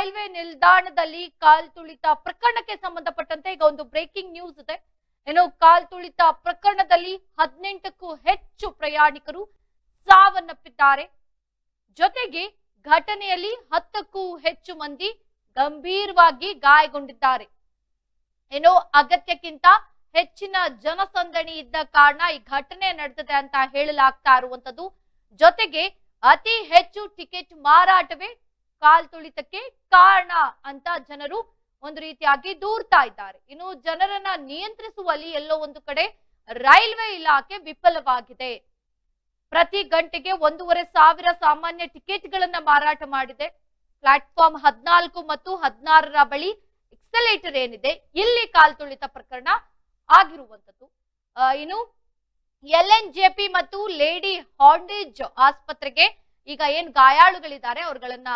Railway ನಿಲ್ದಾಣದಲ್ಲಿ ಕಾಲ್ತುಳಿತ ಪ್ರಕರಣಕ್ಕೆ ಸಂಬಂಧಪಟ್ಟಂತೆ ಈಗ ಒಂದು ಬ್ರೇಕಿಂಗ್ ನ್ಯೂಸ್ ಇದೆ. ಕಾಲ್ತುಳಿತ ಪ್ರಕರಣದಲ್ಲಿ 18ಕ್ಕೂ ಹೆಚ್ಚು ಪ್ರಯಾಣಿಕರು ಸಾವನ್ನಪ್ಪಿದ್ದಾರೆ. ಜೊತೆಗೆ ಘಟನೆಯಲ್ಲಿ 10ಕ್ಕೂ ಹೆಚ್ಚು ಮಂದಿ ಗಂಭೀರವಾಗಿ ಗಾಯಗೊಂಡಿದ್ದಾರೆ. ಅಗತ್ಯಕ್ಕಿಂತ ಹೆಚ್ಚಿನ ಜನಸಂದಣಿ ಇದ್ದ ಕಾರಣ ಈ ಘಟನೆ ನಡೆದಿದೆ ಅಂತ ಹೇಳಲಾಗ್ತಾ ಇರುವಂತದ್ದು. ಜೊತೆಗೆ ಅತಿ ಹೆಚ್ಚು ಟಿಕೆಟ್ ಮಾರಾಟವೇ ಕಾಲ್ತುಳಿತಕ್ಕೆ ಕಾರಣ ಅಂತ ಜನರು ಒಂದು ರೀತಿಯಾಗಿ ದೂರ್ತಾ ಇದ್ದಾರೆ. ಜನರನ್ನ ನಿಯಂತ್ರಿಸುವಲ್ಲಿ ಎಲ್ಲೋ ಒಂದು ಕಡೆ ರೈಲ್ವೆ ಇಲಾಖೆ ವಿಫಲವಾಗಿದೆ. ಪ್ರತಿ ಗಂಟೆಗೆ 1,500 ಸಾಮಾನ್ಯ ಟಿಕೆಟ್ಗಳನ್ನ ಮಾರಾಟ ಮಾಡಿದೆ. ಪ್ಲಾಟ್ಫಾರ್ಮ್ 14 ಮತ್ತು 16ರ ಬಳಿ ಎಕ್ಸಲೇಟರ್ ಏನಿದೆ ಇಲ್ಲಿ ಕಾಲ್ತುಳಿತ ಪ್ರಕರಣ ಆಗಿರುವಂತದ್ದು. LNJP ಮತ್ತು ಲೇಡಿ ಹಾಂಡೇಜ್ ಆಸ್ಪತ್ರೆಗೆ ಈಗ ಏನ್ ಗಾಯಾಳುಗಳಿದ್ದಾರೆ ಅವರುಗಳನ್ನ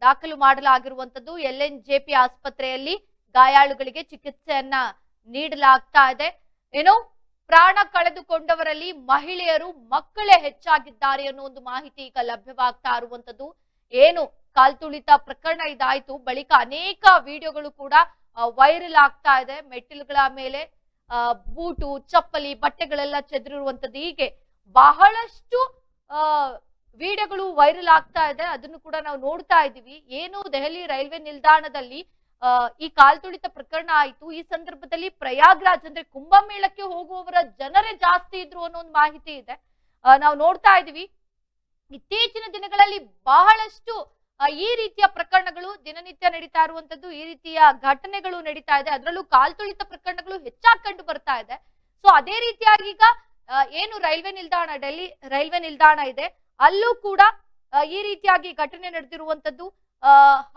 ದಾಖಲು ಮಾಡಲಾಗಿರುವಂತದ್ದು. LNJP ಆಸ್ಪತ್ರೆಯಲ್ಲಿ ಗಾಯಾಳುಗಳಿಗೆ ಚಿಕಿತ್ಸೆಯನ್ನ ನೀಡಲಾಗ್ತಾ ಇದೆ. ಪ್ರಾಣ ಕಳೆದುಕೊಂಡವರಲ್ಲಿ ಮಹಿಳೆಯರು, ಮಕ್ಕಳೇ ಹೆಚ್ಚಾಗಿದ್ದಾರೆ ಅನ್ನೋ ಒಂದು ಮಾಹಿತಿ ಈಗ ಲಭ್ಯವಾಗ್ತಾ ಇರುವಂತದ್ದು. ಕಾಲ್ತುಳಿತ ಪ್ರಕರಣ ಇದಾಯ್ತು ಬಳಿಕ ಅನೇಕ ವಿಡಿಯೋಗಳು ಕೂಡ ವೈರಲ್ ಆಗ್ತಾ ಇದೆ. ಮೆಟ್ಟಿಲುಗಳ ಮೇಲೆ ಬೂಟು, ಚಪ್ಪಲಿ, ಬಟ್ಟೆಗಳೆಲ್ಲ ಚೆದರಿರುವಂತದ್ದು, ಹೀಗೆ ಬಹಳಷ್ಟು ವಿಡಿಯೋಗಳು ವೈರಲ್ ಆಗ್ತಾ ಇದೆ. ಅದನ್ನು ಕೂಡ ನಾವು ನೋಡ್ತಾ ಇದ್ದೀವಿ. ದೆಹಲಿ ರೈಲ್ವೆ ನಿಲ್ದಾಣದಲ್ಲಿ ಈ ಕಾಲ್ತುಳಿತ ಪ್ರಕರಣ ಆಯ್ತು. ಈ ಸಂದರ್ಭದಲ್ಲಿ ಪ್ರಯಾಗ್ರಾಜ್ ಅಂದ್ರೆ ಕುಂಭಮೇಳಕ್ಕೆ ಹೋಗುವವರ ಜನರೇ ಜಾಸ್ತಿ ಇದ್ರು ಅನ್ನೋ ಒಂದು ಮಾಹಿತಿ ಇದೆ. ನಾವು ನೋಡ್ತಾ ಇದೀವಿ ಇತ್ತೀಚಿನ ದಿನಗಳಲ್ಲಿ ಬಹಳಷ್ಟು ಈ ರೀತಿಯ ಪ್ರಕರಣಗಳು ದಿನನಿತ್ಯ ನಡೀತಾ ಇರುವಂತದ್ದು, ಈ ರೀತಿಯ ಘಟನೆಗಳು ನಡೀತಾ ಇದೆ. ಅದರಲ್ಲೂ ಕಾಲ್ತುಳಿತ ಪ್ರಕರಣಗಳು ಹೆಚ್ಚಾಗಿ ಕಂಡು ಬರ್ತಾ ಇದೆ. ಸೊ ಅದೇ ರೀತಿಯಾಗಿ ಈಗ ರೈಲ್ವೆ ನಿಲ್ದಾಣ, ಡೆಲ್ಲಿ ರೈಲ್ವೆ ನಿಲ್ದಾಣ ಇದೆ, ಅಲ್ಲೂ ಕೂಡ ಈ ರೀತಿಯಾಗಿ ಘಟನೆ ನಡೆದಿರುವಂತದ್ದು.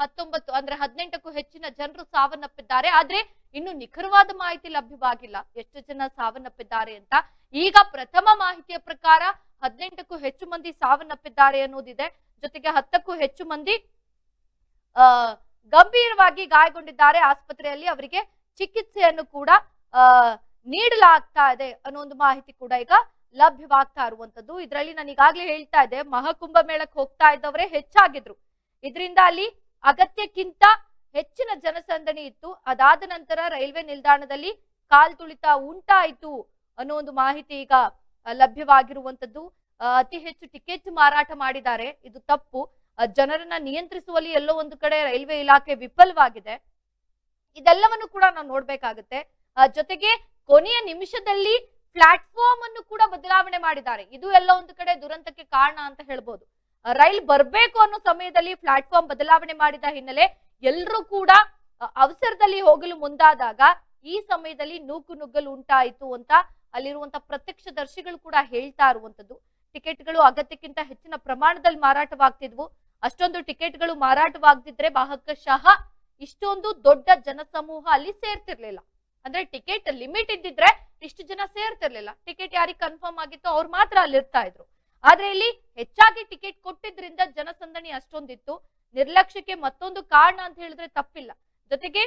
18ಕ್ಕೂ ಹೆಚ್ಚಿನ ಜನರು ಸಾವನ್ನಪ್ಪಿದ್ದಾರೆ. ಆದ್ರೆ ಇನ್ನು ನಿಖರವಾದ ಮಾಹಿತಿ ಲಭ್ಯವಾಗಿಲ್ಲ ಎಷ್ಟು ಜನ ಸಾವನ್ನಪ್ಪಿದ್ದಾರೆ ಅಂತ. ಈಗ ಪ್ರಥಮ ಮಾಹಿತಿಯ ಪ್ರಕಾರ 18ಕ್ಕೂ ಹೆಚ್ಚು ಮಂದಿ ಸಾವನ್ನಪ್ಪಿದ್ದಾರೆ ಅನ್ನೋದಿದೆ. ಜೊತೆಗೆ 10ಕ್ಕೂ ಹೆಚ್ಚು ಮಂದಿ ಗಂಭೀರವಾಗಿ ಗಾಯಗೊಂಡಿದ್ದಾರೆ. ಆಸ್ಪತ್ರೆಯಲ್ಲಿ ಅವರಿಗೆ ಚಿಕಿತ್ಸೆಯನ್ನು ಕೂಡ ನೀಡಲಾಗ್ತಾ ಇದೆ ಅನ್ನೋ ಒಂದು ಮಾಹಿತಿ ಕೂಡ ಈಗ ಲಭ್ಯವಾಗ್ತಾ ಇರುವಂತದ್ದು. ಇದರಲ್ಲಿ ನಾನು ಈಗಾಗಲೇ ಹೇಳ್ತಾ ಇದ್ದೆ, ಮಹಾಕುಂಭ ಮೇಳಕ್ಕೆ ಹೋಗ್ತಾ ಇದ್ದವರೇ ಹೆಚ್ಚಾಗಿದ್ರು. ಇದರಿಂದ ಅಲ್ಲಿ ಅಗತ್ಯಕ್ಕಿಂತ ಹೆಚ್ಚಿನ ಜನಸಂದಣಿ ಇತ್ತು. ಅದಾದ ನಂತರ ರೈಲ್ವೆ ನಿಲ್ದಾಣದಲ್ಲಿ ಕಾಲ್ತುಳಿತ ಉಂಟಾಯಿತು ಅನ್ನೋ ಒಂದು ಮಾಹಿತಿ ಈಗ ಲಭ್ಯವಾಗಿರುವಂತದ್ದು. ಅತಿ ಹೆಚ್ಚು ಟಿಕೆಟ್ ಮಾರಾಟ ಮಾಡಿದ್ದಾರೆ, ಇದು ತಪ್ಪು. ಜನರನ್ನ ನಿಯಂತ್ರಿಸುವಲ್ಲಿ ಎಲ್ಲೋ ಒಂದು ಕಡೆ ರೈಲ್ವೆ ಇಲಾಖೆ ವಿಫಲವಾಗಿದೆ. ಇದೆಲ್ಲವನ್ನು ಕೂಡ ನಾವು ನೋಡ್ಬೇಕಾಗುತ್ತೆ. ಜೊತೆಗೆ ಕೊನೆಯ ನಿಮಿಷದಲ್ಲಿ ಪ್ಲಾಟ್ಫಾರ್ಮ್ ಅನ್ನು ಕೂಡ ಬದಲಾವಣೆ ಮಾಡಿದ್ದಾರೆ. ಇದು ಎಲ್ಲ ಒಂದು ಕಡೆ ದುರಂತಕ್ಕೆ ಕಾರಣ ಅಂತ ಹೇಳ್ಬೋದು. ರೈಲ್ ಬರ್ಬೇಕು ಅನ್ನೋ ಸಮಯದಲ್ಲಿ ಪ್ಲಾಟ್ಫಾರ್ಮ್ ಬದಲಾವಣೆ ಮಾಡಿದ ಹಿನ್ನೆಲೆ ಎಲ್ಲರೂ ಕೂಡ ಅವಸರದಲ್ಲಿ ಹೋಗಲು ಮುಂದಾದಾಗ ಈ ಸಮಯದಲ್ಲಿ ನೂಕುನುಗ್ಗಲು ಉಂಟಾಯಿತು ಅಂತ ಅಲ್ಲಿರುವಂತ ಪ್ರತ್ಯಕ್ಷದರ್ಶಿಗಳು ಕೂಡ ಹೇಳ್ತಾ ಇರುವಂತದ್ದು. ಟಿಕೆಟ್ಗಳು ಅಗತ್ಯಕ್ಕಿಂತ ಹೆಚ್ಚಿನ ಪ್ರಮಾಣದಲ್ಲಿ ಮಾರಾಟವಾಗ್ತಿದ್ವು. ಅಷ್ಟೊಂದು ಟಿಕೆಟ್ಗಳು ಮಾರಾಟವಾಗ್ದಿದ್ರೆ ಭಾಗಶಃ ಇಷ್ಟೊಂದು ದೊಡ್ಡ ಜನಸಮೂಹ ಅಲ್ಲಿ ಸೇರ್ತಿರ್ಲಿಲ್ಲ. ಅಂದ್ರೆ ಟಿಕೆಟ್ ಲಿಮಿಟ್ ಇದ್ದಿದ್ರೆ ಇಷ್ಟು ಜನ ಸೇರ್ತಿರ್ಲಿಲ್ಲ. ಟಿಕೆಟ್ ಯಾರಿಗೆ ಕನ್ಫರ್ಮ್ ಆಗಿತ್ತು ಅವ್ರು ಮಾತ್ರ ಅಲ್ಲಿ ಇರ್ತಾ ಇದ್ರು. ಆದ್ರೆ ಇಲ್ಲಿ ಹೆಚ್ಚಾಗಿ ಟಿಕೆಟ್ ಕೊಟ್ಟಿದ್ರಿಂದ ಜನಸಂದಣಿ ಅಷ್ಟೊಂದಿತ್ತು. ನಿರ್ಲಕ್ಷ್ಯಕ್ಕೆ ಮತ್ತೊಂದು ಕಾರಣ ಅಂತ ಹೇಳಿದ್ರೆ ತಪ್ಪಿಲ್ಲ. ಜೊತೆಗೆ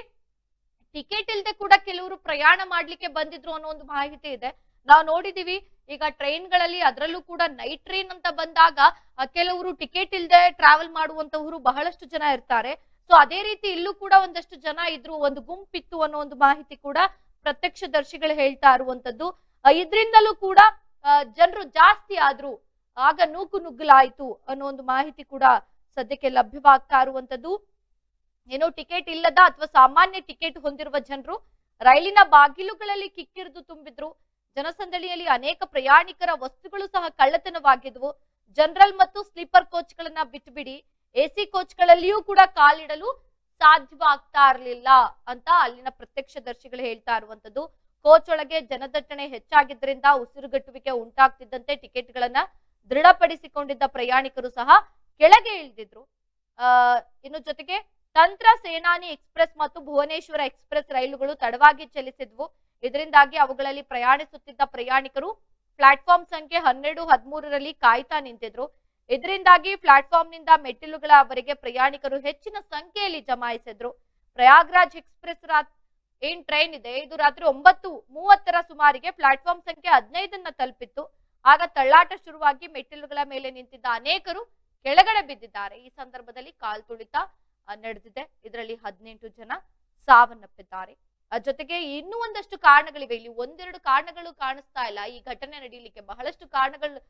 ಟಿಕೆಟ್ ಇಲ್ಲದೆ ಕೂಡ ಕೆಲವರು ಪ್ರಯಾಣ ಮಾಡ್ಲಿಕ್ಕೆ ಬಂದಿದ್ರು ಅನ್ನೋ ಒಂದು ಮಾಹಿತಿ ಇದೆ. ನಾವು ನೋಡಿದೀವಿ ಈಗ ಟ್ರೈನ್ಗಳಲ್ಲಿ, ಅದರಲ್ಲೂ ಕೂಡ ನೈಟ್ ಟ್ರೈನ್ ಅಂತ ಬಂದಾಗ ಕೆಲವರು ಟಿಕೆಟ್ ಇಲ್ಲದೆ ಟ್ರಾವೆಲ್ ಮಾಡುವಂತವರು ಬಹಳಷ್ಟು ಜನ ಇರ್ತಾರೆ. ಸೊ ಅದೇ ರೀತಿ ಇಲ್ಲೂ ಕೂಡ ಒಂದಷ್ಟು ಜನ ಇದ್ರು, ಒಂದು ಗುಂಪಿತ್ತು ಅನ್ನೋ ಒಂದು ಮಾಹಿತಿ ಕೂಡ ಪ್ರತ್ಯಕ್ಷದರ್ಶಿಗಳು ಹೇಳ್ತಾ ಇರುವಂತದ್ದು. ಇದ್ರಿಂದಲೂ ಕೂಡ ಜನರು ಜಾಸ್ತಿ ಆದ್ರು, ಆಗ ನೂಕುನುಗ್ಗಲಾಯ್ತು ಅನ್ನೋ ಒಂದು ಮಾಹಿತಿ ಕೂಡ ಸದ್ಯಕ್ಕೆ ಲಭ್ಯವಾಗ್ತಾ ಇರುವಂತದ್ದು. ಟಿಕೆಟ್ ಇಲ್ಲದ ಅಥವಾ ಸಾಮಾನ್ಯ ಟಿಕೆಟ್ ಹೊಂದಿರುವ ಜನರು ರೈಲಿನ ಬಾಗಿಲುಗಳಲ್ಲಿ ಕಿಕ್ಕಿರಿದು ತುಂಬಿದ್ರು. ಜನಸಂದಣಿಯಲ್ಲಿ ಅನೇಕ ಪ್ರಯಾಣಿಕರ ವಸ್ತುಗಳು ಸಹ ಕಳ್ಳತನವಾಗಿದ್ವು. ಜನರಲ್ ಮತ್ತು ಸ್ಲೀಪರ್ ಕೋಚ್ ಗಳನ್ನ ಬಿಟ್ಟುಬಿಡಿ, AC ಕೋಚ್ಗಳಲ್ಲಿಯೂ ಕೂಡ ಕಾಲಿಡಲು ಸಾಧ್ಯವಾಗ್ತಾ ಇರಲಿಲ್ಲ ಅಂತ ಅಲ್ಲಿನ ಪ್ರತ್ಯಕ್ಷದರ್ಶಿಗಳು ಹೇಳ್ತಾ ಇರುವಂತದ್ದು. ಕೋಚ್ ಒಳಗೆ ಜನದಟ್ಟಣೆ ಹೆಚ್ಚಾಗಿದ್ದರಿಂದ ಉಸಿರುಗಟ್ಟುವಿಕೆ ಉಂಟಾಗ್ತಿದ್ದಂತೆ ಟಿಕೆಟ್ಗಳನ್ನ ದೃಢಪಡಿಸಿಕೊಂಡಿದ್ದ ಪ್ರಯಾಣಿಕರು ಸಹ ಕೆಳಗೆ ಇಳಿದಿದ್ರು. ಇನ್ನು ಜೊತೆಗೆ ತಂತ್ರ ಸೇನಾನಿ ಎಕ್ಸ್ಪ್ರೆಸ್ ಮತ್ತು ಭುವನೇಶ್ವರ ಎಕ್ಸ್ಪ್ರೆಸ್ ರೈಲುಗಳು ತಡವಾಗಿ ಚಲಿಸಿದ್ವು. ಇದರಿಂದಾಗಿ ಅವುಗಳಲ್ಲಿ ಪ್ರಯಾಣಿಸುತ್ತಿದ್ದ ಪ್ರಯಾಣಿಕರು ಪ್ಲಾಟ್ಫಾರ್ಮ್ ಸಂಖ್ಯೆ 12, 13ರಲ್ಲಿ ಕಾಯ್ತಾ ನಿಂತಿದ್ರು. ಇದರಿಂದಾಗಿ ಪ್ಲಾಟ್ಫಾರ್ಮ್ ನಿಂದ ಮೆಟ್ಟಿಲುಗಳವರೆಗೆ ಪ್ರಯಾಣಿಕರು ಹೆಚ್ಚಿನ ಸಂಖ್ಯೆಯಲ್ಲಿ ಜಮಾಯಿಸಿದ್ರು. ಪ್ರಯಾಗ್ರಾಜ್ ಎಕ್ಸ್ಪ್ರೆಸ್ ಏನ್ ಟ್ರೈನ್ ಇದೆ, ಇದು ರಾತ್ರಿ 9:30ರ ಸುಮಾರಿಗೆ ಪ್ಲಾಟ್ಫಾರ್ಮ್ ಸಂಖ್ಯೆ 15ನ್ನ ತಲುಪಿತ್ತು. ಆಗ ತಳ್ಳಾಟ ಶುರುವಾಗಿ ಮೆಟ್ಟಿಲುಗಳ ಮೇಲೆ ನಿಂತಿದ್ದ ಅನೇಕರು ಕೆಳಗಡೆ ಬಿದ್ದಿದ್ದಾರೆ. ಈ ಸಂದರ್ಭದಲ್ಲಿ ಕಾಲ್ತುಳಿತ ನಡೆದಿದೆ. ಇದರಲ್ಲಿ 18 ಜನ ಸಾವನ್ನಪ್ಪಿದ್ದಾರೆ. ಜೊತೆಗೆ ಇನ್ನೂ ಒಂದಷ್ಟು ಕಾರಣಗಳಿವೆ. ಇಲ್ಲಿ ಒಂದೆರಡು ಕಾರಣಗಳು ಕಾಣಿಸ್ತಾ ಇಲ್ಲ ಈ ಘಟನೆ ನಡೀಲಿಕ್ಕೆ, ಬಹಳಷ್ಟು ಕಾರಣಗಳು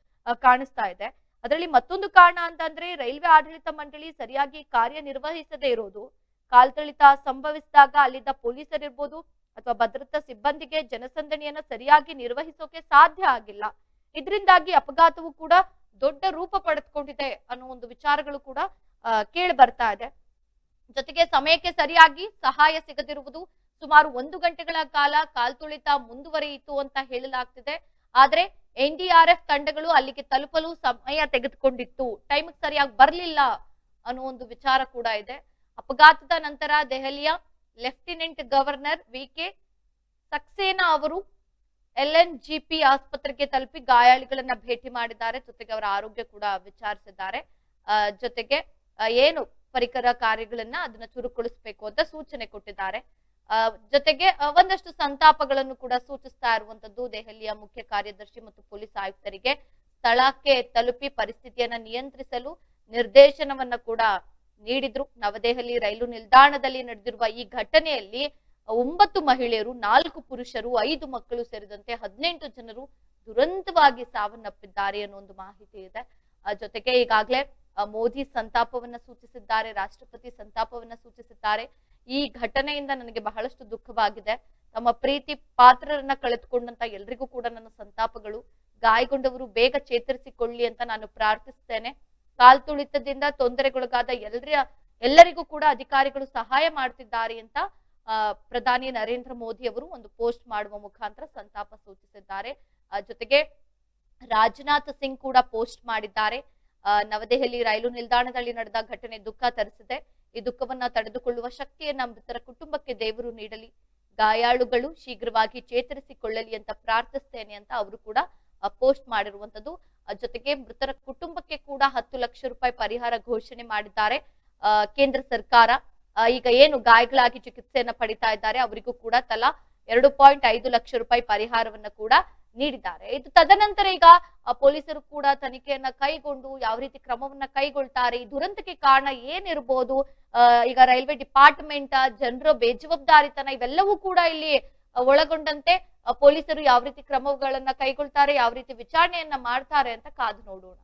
ಕಾಣಿಸ್ತಾ ಇದೆ. ಅದರಲ್ಲಿ ಮತ್ತೊಂದು ಕಾರಣ ಅಂತಂದ್ರೆ ರೈಲ್ವೆ ಆಡಳಿತ ಮಂಡಳಿ ಸರಿಯಾಗಿ ಕಾರ್ಯನಿರ್ವಹಿಸದೇ ಇರೋದು. ಕಾಲ್ತುಳಿತ ಸಂಭವಿಸಿದಾಗ ಅಲ್ಲಿದ್ದ ಪೊಲೀಸರಿರ್ಬೋದು ಅಥವಾ ಭದ್ರತಾ ಸಿಬ್ಬಂದಿಗೆ ಜನಸಂದಣಿಯನ್ನ ಸರಿಯಾಗಿ ನಿರ್ವಹಿಸೋಕೆ ಸಾಧ್ಯ ಆಗಿಲ್ಲ. ಇದರಿಂದಾಗಿ ಅಪಘಾತವು ಕೂಡ ದೊಡ್ಡ ರೂಪ ಪಡೆದುಕೊಂಡಿದೆ ಅನ್ನೋ ಒಂದು ವಿಚಾರಗಳು ಕೂಡ ಕೇಳಿ ಬರ್ತಾ ಇದೆ. ಜೊತೆಗೆ ಸಮಯಕ್ಕೆ ಸರಿಯಾಗಿ ಸಹಾಯ ಸಿಗದಿರುವುದು, ಸುಮಾರು 1 ಗಂಟೆಗಳ ಕಾಲ ಕಾಲ್ತುಳಿತ ಮುಂದುವರಿಯಿತು ಅಂತ ಹೇಳಲಾಗ್ತಿದೆ. ಆದ್ರೆ NDRF ತಂಡಗಳು ಅಲ್ಲಿಗೆ ತಲುಪಲು ಸಮಯ ತೆಗೆದುಕೊಂಡಿತ್ತು, ಟೈಮ್ ಸರಿಯಾಗಿ ಬರ್ಲಿಲ್ಲ ಅನ್ನೋ ಒಂದು ವಿಚಾರ ಕೂಡ ಇದೆ. ಅಪಘಾತದ ನಂತರ ದೆಹಲಿಯ ಲೆಫ್ಟಿನೆಂಟ್ ಗವರ್ನರ್ VK ಸಕ್ಸೇನಾ ಅವರು LNGP ಆಸ್ಪತ್ರೆಗೆ ತಲುಪಿ ಗಾಯಾಳುಗಳನ್ನ ಭೇಟಿ ಮಾಡಿದ್ದಾರೆ. ಜೊತೆಗೆ ಅವರ ಆರೋಗ್ಯ ಕೂಡ ವಿಚಾರಿಸಿದ್ದಾರೆ. ಜೊತೆಗೆ ಏನು ಪರಿಕರ ಕಾರ್ಯಗಳನ್ನ ಅದನ್ನ ಚುರುಕುಗೊಳಿಸಬೇಕು ಅಂತ ಸೂಚನೆ ಕೊಟ್ಟಿದ್ದಾರೆ. ಜೊತೆಗೆ ಒಂದಷ್ಟು ಸಂತಾಪಗಳನ್ನು ಕೂಡ ಸೂಚಿಸ್ತಾ ಇರುವಂತದ್ದು. ದೆಹಲಿಯ ಮುಖ್ಯ ಕಾರ್ಯದರ್ಶಿ ಮತ್ತು ಪೊಲೀಸ್ ಆಯುಕ್ತರಿಗೆ ಸ್ಥಳಕ್ಕೆ ತಲುಪಿ ಪರಿಸ್ಥಿತಿಯನ್ನ ನಿಯಂತ್ರಿಸಲು ನಿರ್ದೇಶನವನ್ನ ಕೂಡ ನೀಡಿದ್ರು. ನವದೆಹಲಿ ರೈಲು ನಿಲ್ದಾಣದಲ್ಲಿ ನಡೆದಿರುವ ಈ ಘಟನೆಯಲ್ಲಿ 9 ಮಹಿಳೆಯರು, 4 ಪುರುಷರು, 5 ಮಕ್ಕಳು ಸೇರಿದಂತೆ 18 ಜನರು ದುರಂತವಾಗಿ ಸಾವನ್ನಪ್ಪಿದ್ದಾರೆ ಅನ್ನೋ ಒಂದು ಮಾಹಿತಿ ಇದೆ. ಜೊತೆಗೆ ಈಗಾಗಲೇ ಮೋದಿ ಸಂತಾಪವನ್ನ ಸೂಚಿಸಿದ್ದಾರೆ, ರಾಷ್ಟ್ರಪತಿ ಸಂತಾಪವನ್ನ ಸೂಚಿಸಿದ್ದಾರೆ. ಈ ಘಟನೆಯಿಂದ ನನಗೆ ಬಹಳಷ್ಟು ದುಃಖವಾಗಿದೆ. ತಮ್ಮ ಪ್ರೀತಿ ಪಾತ್ರರನ್ನ ಕಳೆದುಕೊಂಡಂತ ಎಲ್ರಿಗೂ ಕೂಡ ನನ್ನ ಸಂತಾಪಗಳು. ಗಾಯಗೊಂಡವರು ಬೇಗ ಚೇತರಿಸಿಕೊಳ್ಳಿ ಅಂತ ನಾನು ಪ್ರಾರ್ಥಿಸ್ತೇನೆ. ಕಾಲ್ತುಳಿತದಿಂದ ತೊಂದರೆಗೊಳಗಾದ ಎಲ್ಲರಿಗೂ ಕೂಡ ಅಧಿಕಾರಿಗಳು ಸಹಾಯ ಮಾಡ್ತಿದ್ದಾರೆ ಅಂತ ಪ್ರಧಾನಿ ನರೇಂದ್ರ ಮೋದಿ ಅವರು ಒಂದು ಪೋಸ್ಟ್ ಮಾಡುವ ಮುಖಾಂತರ ಸಂತಾಪ ಸೂಚಿಸಿದ್ದಾರೆ. ಜೊತೆಗೆ ರಾಜನಾಥ್ ಸಿಂಗ್ ಕೂಡ ಪೋಸ್ಟ್ ಮಾಡಿದ್ದಾರೆ. ನವದೆಹಲಿ ರೈಲು ನಿಲ್ದಾಣದಲ್ಲಿ ನಡೆದ ಘಟನೆ ದುಃಖ ತರಿಸಿದೆ. ಈ ದುಃಖವನ್ನ ತಡೆದುಕೊಳ್ಳುವ ಶಕ್ತಿಯನ್ನ ಮೃತರ ಕುಟುಂಬಕ್ಕೆ ದೇವರು ನೀಡಲಿ, ಗಾಯಾಳುಗಳು ಶೀಘ್ರವಾಗಿ ಚೇತರಿಸಿಕೊಳ್ಳಲಿ ಅಂತ ಪ್ರಾರ್ಥಿಸ್ತೇನೆ ಅಂತ ಅವರು ಕೂಡ ಪೋಸ್ಟ್ ಮಾಡಿರುವಂತದ್ದು. ಜೊತೆಗೆ ಮೃತರ ಕುಟುಂಬಕ್ಕೆ ಕೂಡ 10 ಲಕ್ಷ ರೂಪಾಯಿ ಪರಿಹಾರ ಘೋಷಣೆ ಮಾಡಿದ್ದಾರೆ ಕೇಂದ್ರ ಸರ್ಕಾರ. ಈಗ ಏನು ಗಾಯಗಳಾಗಿ ಚಿಕಿತ್ಸೆಯನ್ನ ಪಡಿತಾ ಇದ್ದಾರೆ ಅವರಿಗೂ ಕೂಡ ತಲಾ 2.5 ಲಕ್ಷ ರೂಪಾಯಿ ಪರಿಹಾರವನ್ನ ಕೂಡ ನೀಡಿದ್ದಾರೆ. ಇದು ತದನಂತರ ಈಗ ಪೊಲೀಸರು ಕೂಡ ತನಿಖೆಯನ್ನ ಕೈಗೊಂಡು ಯಾವ ರೀತಿ ಕ್ರಮವನ್ನ ಕೈಗೊಳ್ತಾರೆ, ಈ ದುರಂತಕ್ಕೆ ಕಾರಣ ಏನಿರ್ಬೋದು, ಈಗ ರೈಲ್ವೆ ಡಿಪಾರ್ಟ್ಮೆಂಟ್ ಜನರ ಬೇಜವಾಬ್ದಾರಿತನ ಇವೆಲ್ಲವೂ ಕೂಡ ಇಲ್ಲಿ ಒಳಗೊಂಡಂತೆ ಪೊಲೀಸರು ಯಾವ ರೀತಿ ಕ್ರಮಗಳನ್ನ ಕೈಗೊಳ್ತಾರೆ, ಯಾವ ರೀತಿ ವಿಚಾರಣೆಯನ್ನ ಮಾಡ್ತಾರೆ ಅಂತ ಕಾದು ನೋಡೋಣ.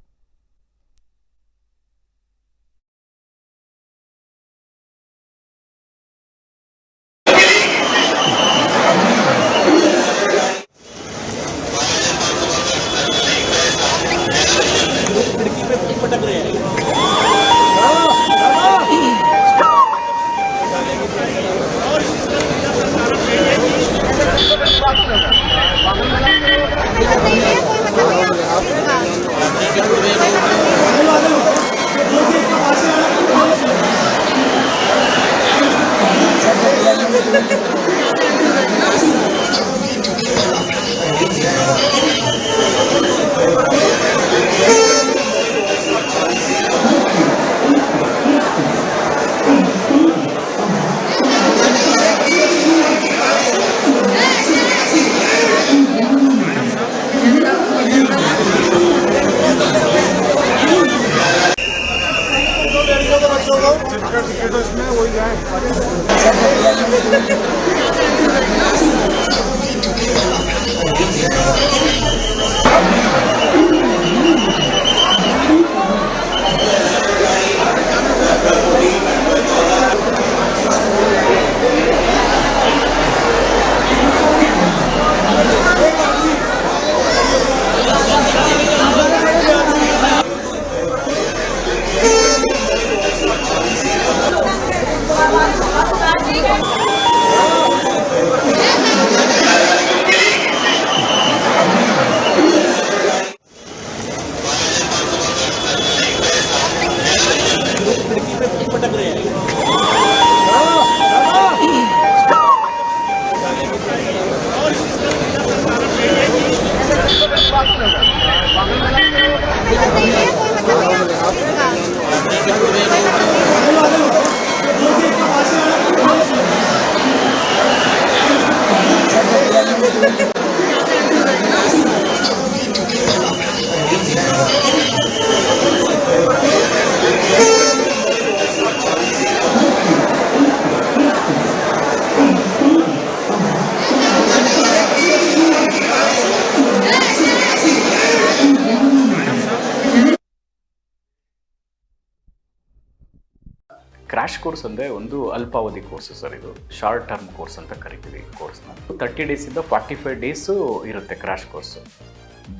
ಕ್ರ್ಯಾಶ್ ಕೋರ್ಸ್ ಅಂದರೆ ಒಂದು ಅಲ್ಪಾವಧಿ ಕೋರ್ಸ್ ಸರ್. ಇದು ಶಾರ್ಟ್ ಟರ್ಮ್ ಕೋರ್ಸ್ ಅಂತ ಕರಿತೀವಿ ಈ ಕೋರ್ಸ್ನ. 30 ಡೇಸಿಂದ 45 ಡೇಸು ಇರುತ್ತೆ ಕ್ರ್ಯಾಶ್ ಕೋರ್ಸು.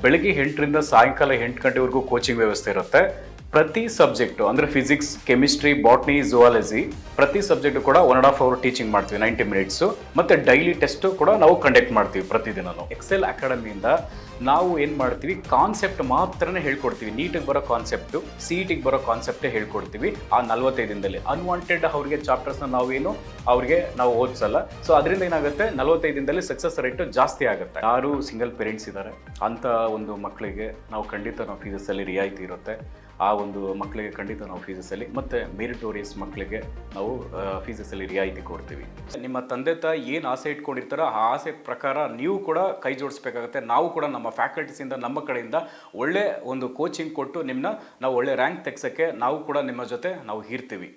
ಬೆಳಗ್ಗೆ 8ರಿಂದ ಸಾಯಂಕಾಲ 8 ಗಂಟೆವರೆಗೂ ಕೋಚಿಂಗ್ ವ್ಯವಸ್ಥೆ ಇರುತ್ತೆ. ಪ್ರತಿ ಸಬ್ಜೆಕ್ಟು ಅಂದರೆ ಫಿಸಿಕ್ಸ್, ಕೆಮಿಸ್ಟ್ರಿ, ಬಾಟ್ನಿ, ಝುವಾಲಜಿ ಪ್ರತಿ ಸಬ್ಜೆಕ್ಟು ಕೂಡ 1.5 ಅವರ್ ಟೀಚಿಂಗ್ ಮಾಡ್ತೀವಿ, 90 ಮಿನಿಟ್ಸು. ಮತ್ತು ಡೈಲಿ ಟೆಸ್ಟು ಕೂಡ ನಾವು ಕಂಡಕ್ಟ್ ಮಾಡ್ತೀವಿ ಪ್ರತಿದಿನನೂ. ಎಕ್ಸೆಲ್ ಅಕಾಡೆಮಿಯಿಂದ ನಾವು ಏನು ಮಾಡ್ತೀವಿ, ಕಾನ್ಸೆಪ್ಟ್ ಮಾತ್ರನೇ ಹೇಳ್ಕೊಡ್ತೀವಿ. ನೀಟಿಗೆ ಬರೋ ಕಾನ್ಸೆಪ್ಟು, CETಗೆ ಬರೋ ಕಾನ್ಸೆಪ್ಟೇ ಹೇಳ್ಕೊಡ್ತೀವಿ ಆ 45 ದಿನದಲ್ಲಿ. ಅನ್ವಾಂಟೆಡ್ ಅವ್ರಿಗೆ ಚಾಪ್ಟರ್ಸ್ನ ನಾವು ಓದಿಸಲ್ಲ. ಸೊ ಅದರಿಂದ ಏನಾಗುತ್ತೆ, 45 ದಿನದಲ್ಲಿ ಸಕ್ಸಸ್ ರೇಟು ಜಾಸ್ತಿ ಆಗುತ್ತೆ. ಯಾರು ಸಿಂಗಲ್ ಪೇರೆಂಟ್ಸ್ ಇದ್ದಾರೆ ಅಂಥ ಒಂದು ಮಕ್ಕಳಿಗೆ ನಾವು ಖಂಡಿತ ಫೀಸಲ್ಲಿ ರಿಯಾಯಿತಿ ಇರುತ್ತೆ. ಆ ಒಂದು ಮಕ್ಕಳಿಗೆ ಖಂಡಿತ ನಾವು ಫೀಸಲ್ಲಿ, ಮತ್ತು ಮೆರಿಟೋರಿಯಸ್ ಮಕ್ಕಳಿಗೆ ನಾವು ಫೀಸಲ್ಲಿ ರಿಯಾಯಿತಿ ಕೊಡ್ತೀವಿ. ನಿಮ್ಮ ತಂದೆ ತಾಯಿ ಏನು ಆಸೆ ಇಟ್ಕೊಂಡಿರ್ತಾರೋ ಆ ಆಸೆ ಪ್ರಕಾರ ನೀವು ಕೂಡ ಕೈ ಜೋಡಿಸ್ಬೇಕಾಗುತ್ತೆ. ನಾವು ಕೂಡ ನಮ್ಮ ಫ್ಯಾಕಲ್ಟೀಸಿಂದ, ನಮ್ಮ ಕಡೆಯಿಂದ ಒಳ್ಳೆ ಒಂದು ಕೋಚಿಂಗ್ ಕೊಟ್ಟು ನಾವು ಒಳ್ಳೆ ರ್ಯಾಂಕ್ ತೆಗ್ಸೋಕ್ಕೆ ನಾವು ಕೂಡ ನಿಮ್ಮ ಜೊತೆ ನಾವು ಇರ್ತೀವಿ.